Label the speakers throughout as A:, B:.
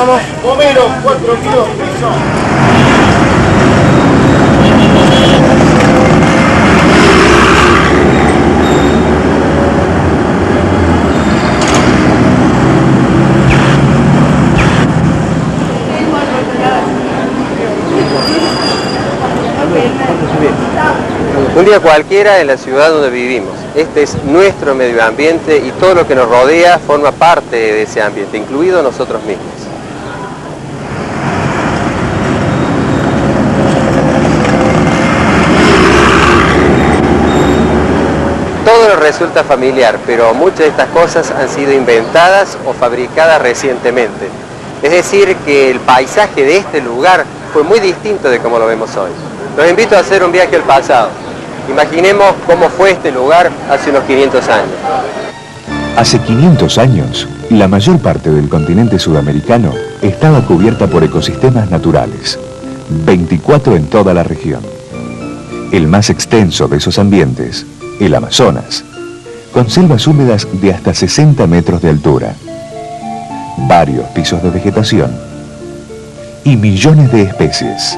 A: vamos.
B: Homero, 4 kilos, piso.
A: Un día cualquiera en la ciudad donde vivimos. Este es nuestro medio ambiente y todo lo que nos rodea forma parte de ese ambiente, incluido nosotros mismos. Todo nos resulta familiar, pero muchas de estas cosas han sido inventadas o fabricadas recientemente. Es decir, que el paisaje de este lugar fue muy distinto de como lo vemos hoy. Los invito a hacer un viaje al pasado. Imaginemos cómo fue este lugar hace unos 500 años.
C: Hace 500 años, la mayor parte del continente sudamericano estaba cubierta por ecosistemas naturales, 24 en toda la región. El más extenso de esos ambientes, el Amazonas, con selvas húmedas de hasta 60 metros de altura, varios pisos de vegetación y millones de especies.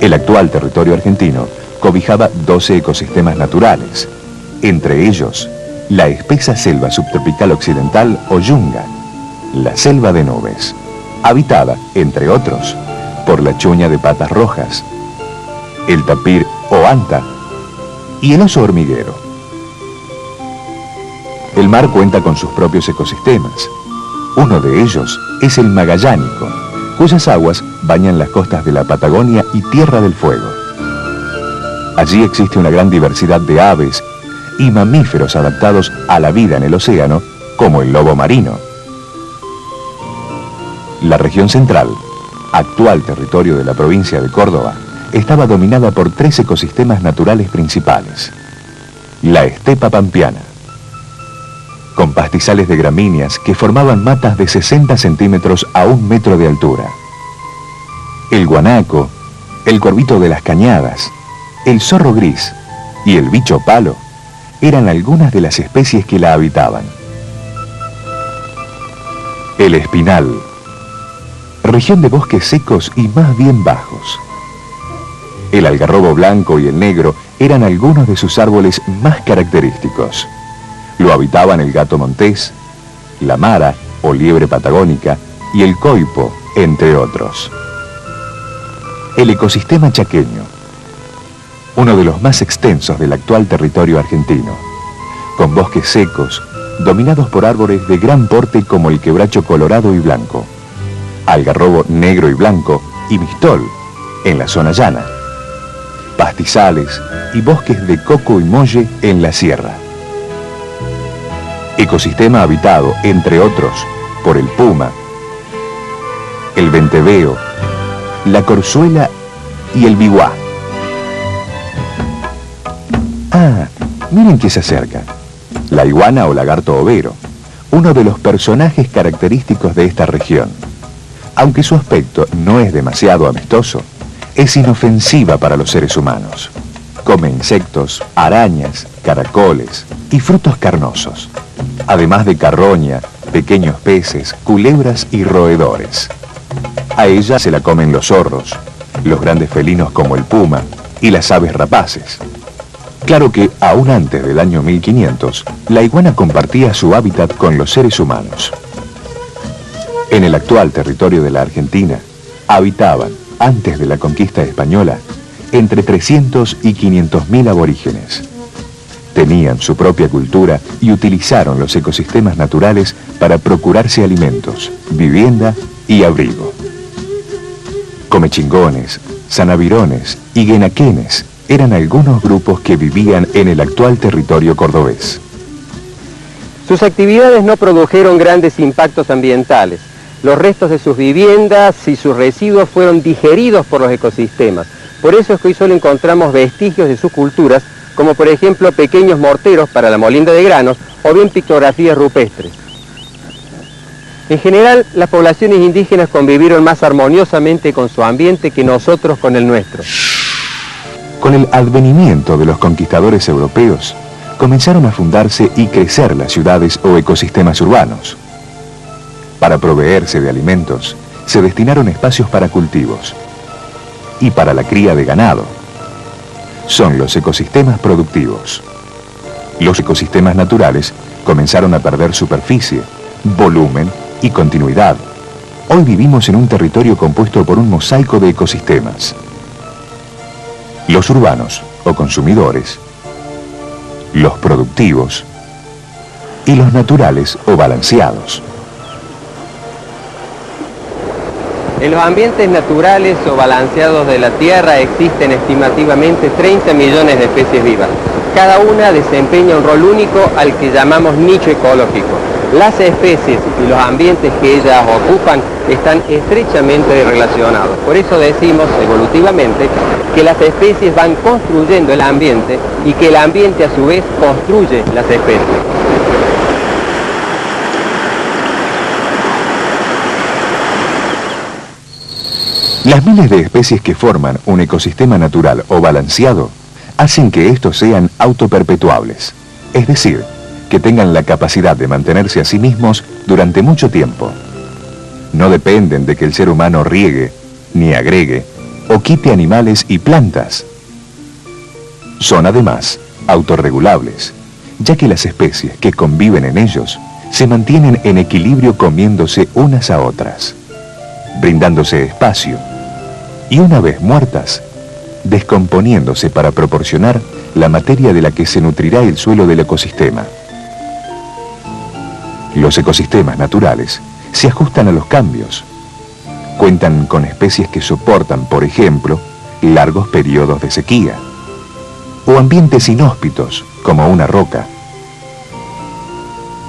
C: El actual territorio argentino cobijaba 12 ecosistemas naturales, entre ellos la espesa selva subtropical occidental o yunga, la selva de nubes, habitada, entre otros, por la chuña de patas rojas, el tapir o anta y el oso hormiguero. El mar cuenta con sus propios ecosistemas. Uno de ellos es el Magallánico, cuyas aguas bañan las costas de la Patagonia y Tierra del Fuego. Allí existe una gran diversidad de aves y mamíferos adaptados a la vida en el océano, como el lobo marino. La región central, actual territorio de la provincia de Córdoba, estaba dominada por 3 ecosistemas naturales principales. La estepa pampeana, con pastizales de gramíneas que formaban matas de 60 centímetros a 1 metro de altura. El guanaco, el cuervito de las cañadas, el zorro gris y el bicho palo eran algunas de las especies que la habitaban. El espinal, región de bosques secos y más bien bajos. El algarrobo blanco y el negro eran algunos de sus árboles más característicos. Lo habitaban el gato montés, la mara o liebre patagónica y el coipo, entre otros. El ecosistema chaqueño, uno de los más extensos del actual territorio argentino, con bosques secos, dominados por árboles de gran porte como el quebracho colorado y blanco, algarrobo negro y blanco y mistol, en la zona llana, pastizales y bosques de coco y molle en la sierra. Ecosistema habitado, entre otros, por el puma, el venteveo, la corzuela y el biguá. Ah, miren que se acerca. La iguana o lagarto overo, uno de los personajes característicos de esta región. Aunque su aspecto no es demasiado amistoso, es inofensiva para los seres humanos. Come insectos, arañas, caracoles y frutos carnosos, además de carroña, pequeños peces, culebras y roedores. A ella se la comen los zorros, los grandes felinos como el puma y las aves rapaces. Claro que, aún antes del año 1500, la iguana compartía su hábitat con los seres humanos. En el actual territorio de la Argentina, habitaban, antes de la conquista española, entre 300 y 500.000 aborígenes. Tenían su propia cultura y utilizaron los ecosistemas naturales para procurarse alimentos, vivienda y abrigo. Comechingones, sanavirones y guenaquenes eran algunos grupos que vivían en el actual territorio cordobés.
A: Sus actividades no produjeron grandes impactos ambientales. Los restos de sus viviendas y sus residuos fueron digeridos por los ecosistemas. Por eso es que hoy solo encontramos vestigios de sus culturas, como por ejemplo pequeños morteros para la molienda de granos o bien pictografías rupestres. En general, las poblaciones indígenas convivieron más armoniosamente con su ambiente que nosotros con el nuestro.
C: Con el advenimiento de los conquistadores europeos, comenzaron a fundarse y crecer las ciudades o ecosistemas urbanos. Para proveerse de alimentos, se destinaron espacios para cultivos y para la cría de ganado. Son los ecosistemas productivos. Los ecosistemas naturales comenzaron a perder superficie, volumen y continuidad. Hoy vivimos en un territorio compuesto por un mosaico de ecosistemas. Los urbanos o consumidores, los productivos y los naturales o balanceados.
A: En los ambientes naturales o balanceados de la Tierra existen estimativamente 30 millones de especies vivas. Cada una desempeña un rol único al que llamamos nicho ecológico. Las especies y los ambientes que ellas ocupan están estrechamente relacionados. Por eso decimos evolutivamente que las especies van construyendo el ambiente y que el ambiente a su vez construye las especies.
C: Las miles de especies que forman un ecosistema natural o balanceado hacen que estos sean autoperpetuables, es decir, que tengan la capacidad de mantenerse a sí mismos durante mucho tiempo. No dependen de que el ser humano riegue, ni agregue, o quite animales y plantas. Son además autorregulables, ya que las especies que conviven en ellos se mantienen en equilibrio comiéndose unas a otras, brindándose espacio, y una vez muertas, descomponiéndose para proporcionar la materia de la que se nutrirá el suelo del ecosistema. Los ecosistemas naturales se ajustan a los cambios. Cuentan con especies que soportan, por ejemplo, largos periodos de sequía, o ambientes inhóspitos, como una roca.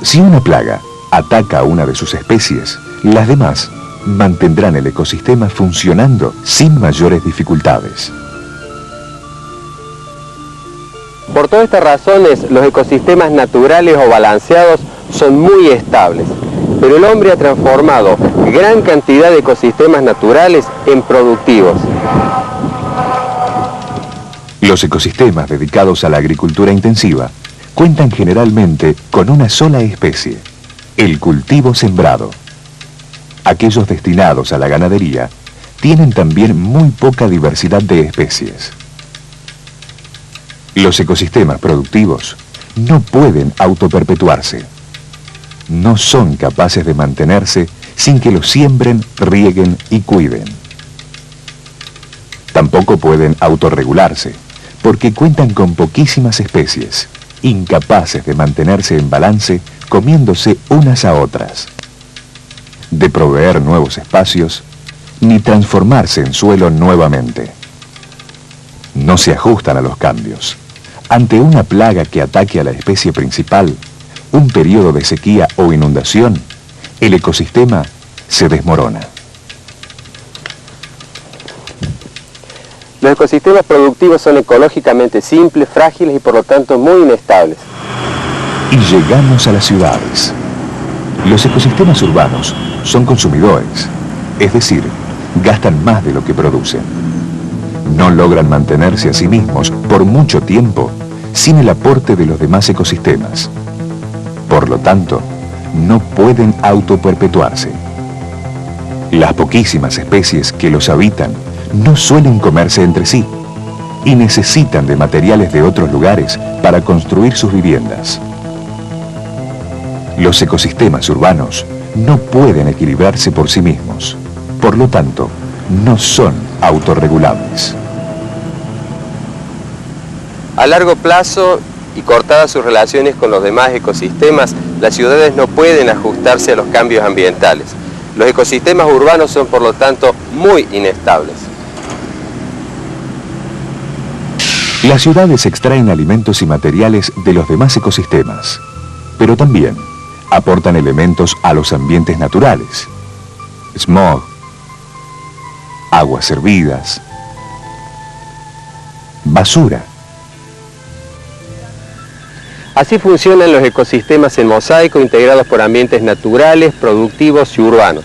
C: Si una plaga ataca a una de sus especies, las demás mantendrán el ecosistema funcionando sin mayores dificultades.
A: Por todas estas razones, los ecosistemas naturales o balanceados son muy estables, pero el hombre ha transformado gran cantidad de ecosistemas naturales en productivos.
C: Los ecosistemas dedicados a la agricultura intensiva cuentan generalmente con una sola especie, el cultivo sembrado. Aquellos destinados a la ganadería tienen también muy poca diversidad de especies. Los ecosistemas productivos no pueden autoperpetuarse. No son capaces de mantenerse sin que los siembren, rieguen y cuiden. Tampoco pueden autorregularse, porque cuentan con poquísimas especies, incapaces de mantenerse en balance comiéndose unas a otras, de proveer nuevos espacios, ni transformarse en suelo nuevamente. No se ajustan a los cambios. Ante una plaga que ataque a la especie principal, un periodo de sequía o inundación, el ecosistema se desmorona.
A: Los ecosistemas productivos son ecológicamente simples, frágiles y por lo tanto muy inestables.
C: Y llegamos a las ciudades. Los ecosistemas urbanos son consumidores, es decir, gastan más de lo que producen. No logran mantenerse a sí mismos por mucho tiempo sin el aporte de los demás ecosistemas. Por lo tanto, no pueden autoperpetuarse. Las poquísimas especies que los habitan no suelen comerse entre sí y necesitan de materiales de otros lugares para construir sus viviendas. Los ecosistemas urbanos no pueden equilibrarse por sí mismos. Por lo tanto, no son autorregulables.
A: A largo plazo y cortadas sus relaciones con los demás ecosistemas, las ciudades no pueden ajustarse a los cambios ambientales. Los ecosistemas urbanos son, por lo tanto, muy inestables.
C: Las ciudades extraen alimentos y materiales de los demás ecosistemas, pero también aportan elementos a los ambientes naturales. Smog, aguas hervidas, basura.
A: Así funcionan los ecosistemas en mosaico integrados por ambientes naturales, productivos y urbanos.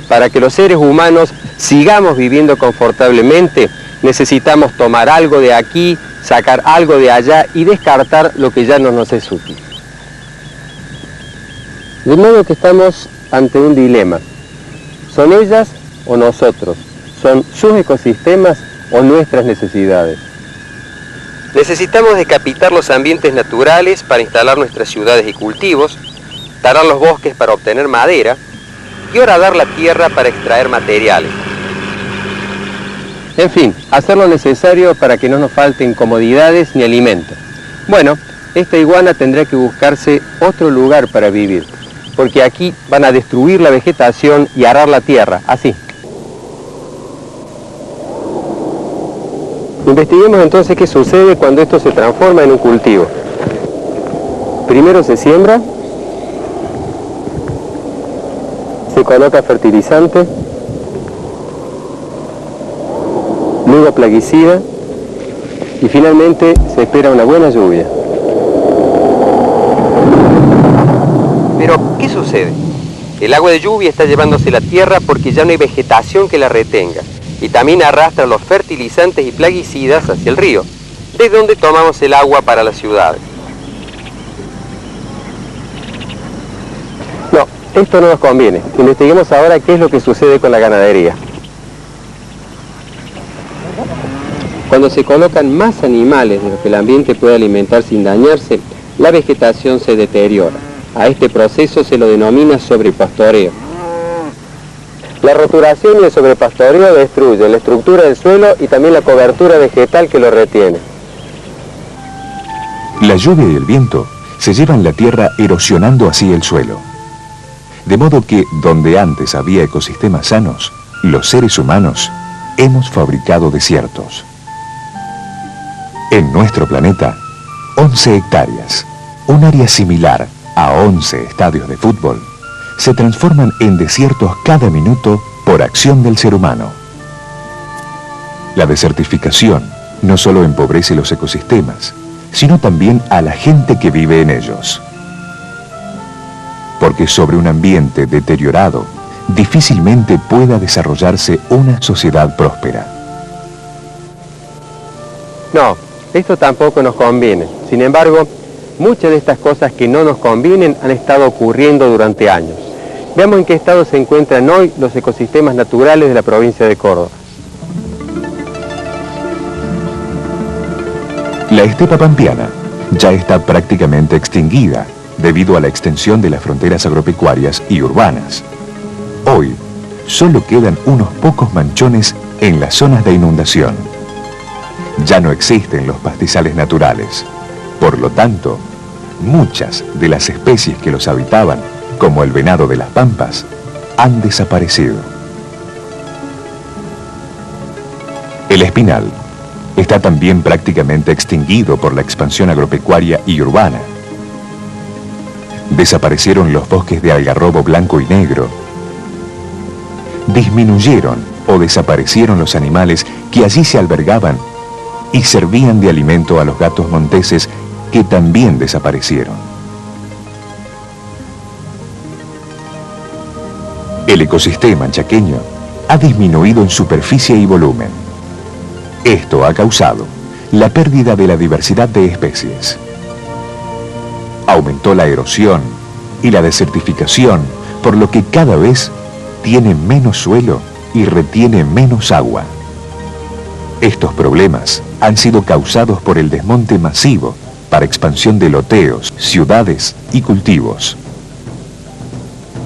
A: Para que los seres humanos sigamos viviendo confortablemente, necesitamos tomar algo de aquí, sacar algo de allá y descartar lo que ya no nos es útil. De modo que estamos ante un dilema. ¿Son ellas o nosotros? ¿Son sus ecosistemas o nuestras necesidades? Necesitamos decapitar los ambientes naturales para instalar nuestras ciudades y cultivos, talar los bosques para obtener madera y horadar la tierra para extraer materiales. En fin, hacer lo necesario para que no nos falten comodidades ni alimentos. Bueno, esta iguana tendrá que buscarse otro lugar para vivir, porque aquí van a destruir la vegetación y arar la tierra, así. Investiguemos entonces qué sucede cuando esto se transforma en un cultivo. Primero se siembra, se coloca fertilizante, luego plaguicida y finalmente se espera una buena lluvia. Pero, ¿qué sucede? El agua de lluvia está llevándose la tierra porque ya no hay vegetación que la retenga y también arrastra los fertilizantes y plaguicidas hacia el río, desde donde tomamos el agua para las ciudades. No, esto no nos conviene. Investiguemos ahora qué es lo que sucede con la ganadería. Cuando se colocan más animales de los que el ambiente puede alimentar sin dañarse, la vegetación se deteriora. A este proceso se lo denomina sobrepastoreo. La roturación y el sobrepastoreo destruyen la estructura del suelo y también la cobertura vegetal que lo retiene.
C: La lluvia y el viento se llevan la tierra erosionando así el suelo. De modo que, donde antes había ecosistemas sanos, los seres humanos hemos fabricado desiertos. En nuestro planeta, 11 hectáreas, un área similar a 11 estadios de fútbol, se transforman en desiertos cada minuto por acción del ser humano. La desertificación no solo empobrece los ecosistemas, sino también a la gente que vive en ellos. Porque sobre un ambiente deteriorado, difícilmente pueda desarrollarse una sociedad próspera.
A: No, esto tampoco nos conviene. Sin embargo, muchas de estas cosas que no nos convienen han estado ocurriendo durante años. Veamos en qué estado se encuentran hoy los ecosistemas naturales de la provincia de Córdoba.
C: La estepa pampeana ya está prácticamente extinguida debido a la extensión de las fronteras agropecuarias y urbanas. Hoy, solo quedan unos pocos manchones en las zonas de inundación. Ya no existen los pastizales naturales. Por lo tanto, muchas de las especies que los habitaban, como el venado de las pampas, han desaparecido. El espinal está también prácticamente extinguido por la expansión agropecuaria y urbana. Desaparecieron los bosques de algarrobo blanco y negro. Disminuyeron o desaparecieron los animales que allí se albergaban y servían de alimento a los gatos monteses, que también desaparecieron. El ecosistema chaqueño ha disminuido en superficie y volumen. Esto ha causado la pérdida de la diversidad de especies. Aumentó la erosión y la desertificación, por lo que cada vez tiene menos suelo y retiene menos agua. Estos problemas han sido causados por el desmonte masivo para expansión de loteos, ciudades y cultivos,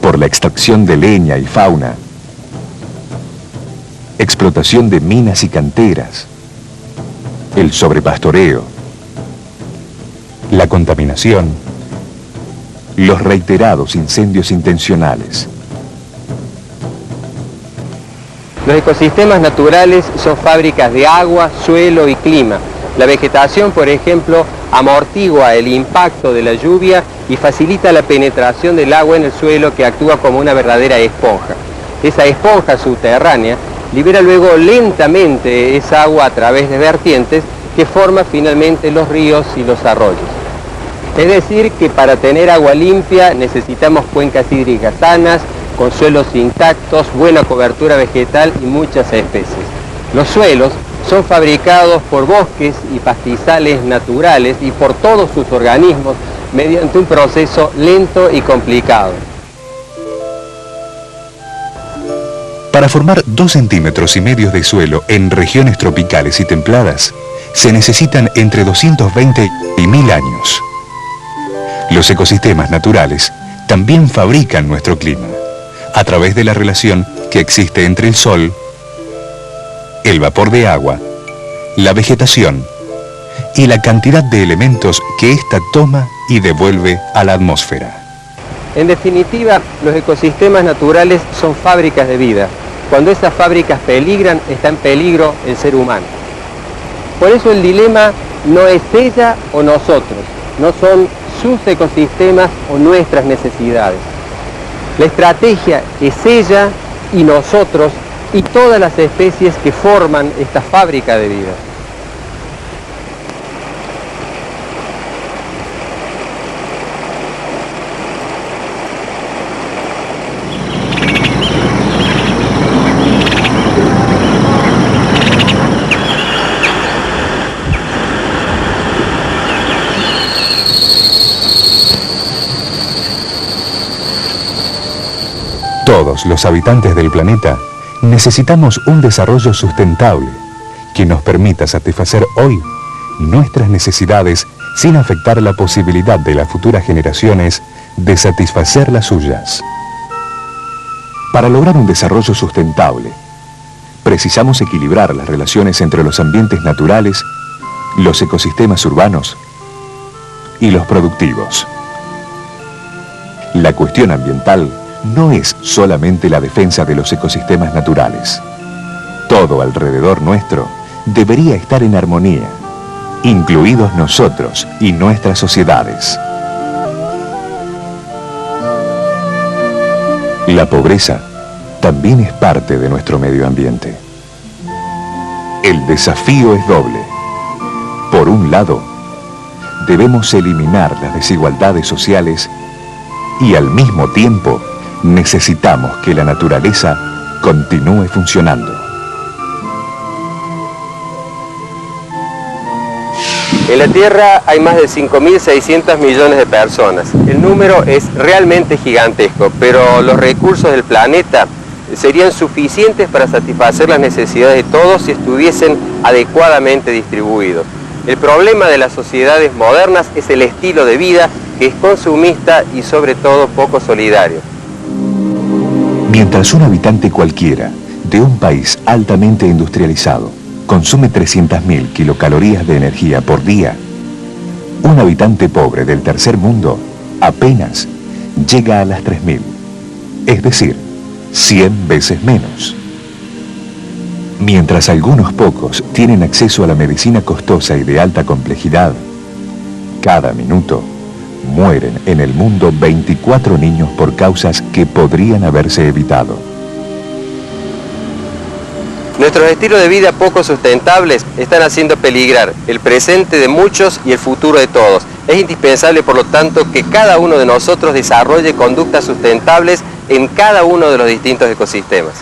C: por la extracción de leña y fauna, explotación de minas y canteras, el sobrepastoreo, la contaminación, los reiterados incendios intencionales.
A: Los ecosistemas naturales son fábricas de agua, suelo y clima. La vegetación, por ejemplo, amortigua el impacto de la lluvia y facilita la penetración del agua en el suelo, que actúa como una verdadera esponja. Esa esponja subterránea libera luego lentamente esa agua a través de vertientes que forman finalmente los ríos y los arroyos. Es decir, que para tener agua limpia necesitamos cuencas hídricas sanas, con suelos intactos, buena cobertura vegetal y muchas especies. Los suelos son fabricados por bosques y pastizales naturales y por todos sus organismos mediante un proceso lento y complicado.
C: Para formar 2,5 centímetros de suelo en regiones tropicales y templadas, se necesitan entre 220 y 1000 años. Los ecosistemas naturales también fabrican nuestro clima, a través de la relación que existe entre el sol, el vapor de agua, la vegetación y la cantidad de elementos que ésta toma y devuelve a la atmósfera.
A: En definitiva, los ecosistemas naturales son fábricas de vida. Cuando esas fábricas peligran, está en peligro el ser humano. Por eso el dilema no es ella o nosotros, no son sus ecosistemas o nuestras necesidades. La estrategia es ella y nosotros y todas las especies que forman esta fábrica de vida.
C: Todos los habitantes del planeta necesitamos un desarrollo sustentable que nos permita satisfacer hoy nuestras necesidades sin afectar la posibilidad de las futuras generaciones de satisfacer las suyas. Para lograr un desarrollo sustentable, precisamos equilibrar las relaciones entre los ambientes naturales, los ecosistemas urbanos y los productivos. La cuestión ambiental no es solamente la defensa de los ecosistemas naturales. Todo alrededor nuestro debería estar en armonía, incluidos nosotros y nuestras sociedades. La pobreza también es parte de nuestro medio ambiente. El desafío es doble. Por un lado, debemos eliminar las desigualdades sociales y al mismo tiempo necesitamos que la naturaleza continúe funcionando.
A: En la Tierra hay más de 5.600 millones de personas. El número es realmente gigantesco, pero los recursos del planeta serían suficientes para satisfacer las necesidades de todos si estuviesen adecuadamente distribuidos. El problema de las sociedades modernas es el estilo de vida, que es consumista y sobre todo poco solidario.
C: Mientras un habitante cualquiera de un país altamente industrializado consume 300.000 kilocalorías de energía por día, un habitante pobre del tercer mundo apenas llega a las 3.000, es decir, 100 veces menos. Mientras algunos pocos tienen acceso a la medicina costosa y de alta complejidad, cada minuto mueren en el mundo 24 niños por causas que podrían haberse evitado.
A: Nuestros estilos de vida poco sustentables están haciendo peligrar el presente de muchos y el futuro de todos. Es indispensable, por lo tanto, que cada uno de nosotros desarrolle conductas sustentables en cada uno de los distintos ecosistemas.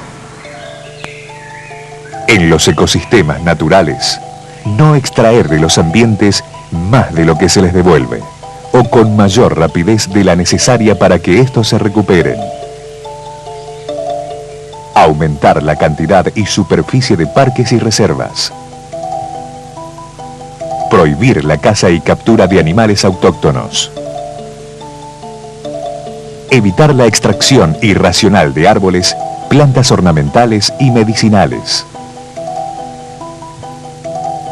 C: En los ecosistemas naturales, no extraer de los ambientes más de lo que se les devuelve, o con mayor rapidez de la necesaria para que estos se recuperen. Aumentar la cantidad y superficie de parques y reservas. Prohibir la caza y captura de animales autóctonos. Evitar la extracción irracional de árboles, plantas ornamentales y medicinales.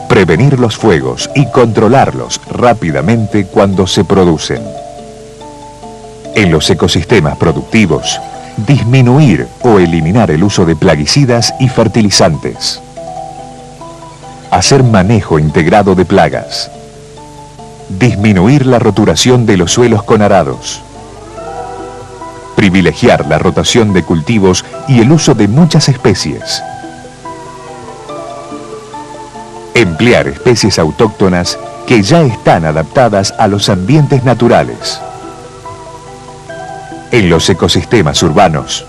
C: Prevenir los fuegos y controlarlos rápidamente cuando se producen. En los ecosistemas productivos, disminuir o eliminar el uso de plaguicidas y fertilizantes. Hacer manejo integrado de plagas. Disminuir la roturación de los suelos con arados. Privilegiar la rotación de cultivos y el uso de muchas especies. Emplear especies autóctonas que ya están adaptadas a los ambientes naturales. En los ecosistemas urbanos,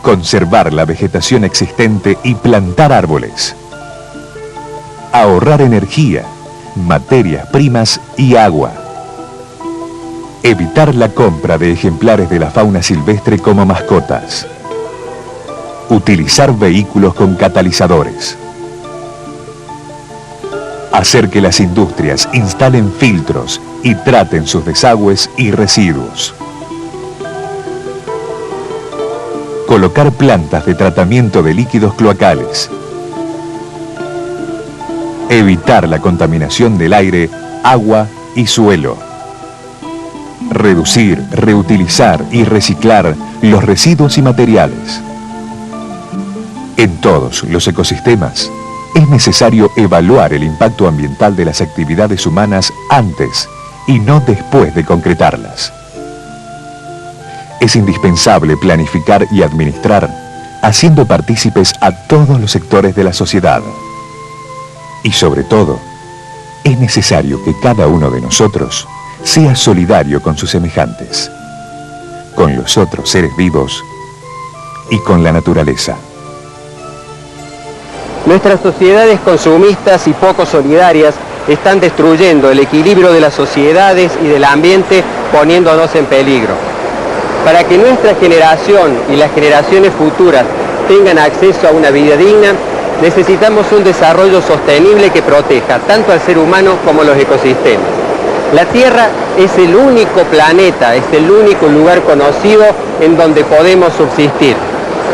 C: conservar la vegetación existente y plantar árboles. Ahorrar energía, materias primas y agua. Evitar la compra de ejemplares de la fauna silvestre como mascotas. Utilizar vehículos con catalizadores. Hacer que las industrias instalen filtros y traten sus desagües y residuos. Colocar plantas de tratamiento de líquidos cloacales. Evitar la contaminación del aire, agua y suelo. Reducir, reutilizar y reciclar los residuos y materiales. En todos los ecosistemas, es necesario evaluar el impacto ambiental de las actividades humanas antes y no después de concretarlas. Es indispensable planificar y administrar, haciendo partícipes a todos los sectores de la sociedad. Y sobre todo, es necesario que cada uno de nosotros sea solidario con sus semejantes, con los otros seres vivos y con la naturaleza.
A: Nuestras sociedades consumistas y poco solidarias están destruyendo el equilibrio de las sociedades y del ambiente, poniéndonos en peligro. Para que nuestra generación y las generaciones futuras tengan acceso a una vida digna, necesitamos un desarrollo sostenible que proteja tanto al ser humano como los ecosistemas. La Tierra es el único planeta, es el único lugar conocido en donde podemos subsistir.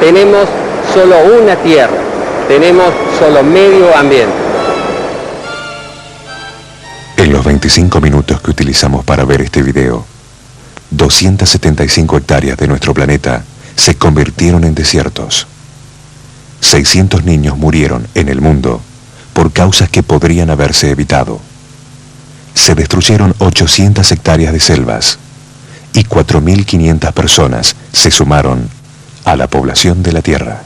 A: Tenemos solo una Tierra. Tenemos solo medio ambiente.
C: En los 25 minutos que utilizamos para ver este video, 275 hectáreas de nuestro planeta se convirtieron en desiertos. 600 niños murieron en el mundo por causas que podrían haberse evitado. Se destruyeron 800 hectáreas de selvas y 4.500 personas se sumaron a la población de la Tierra.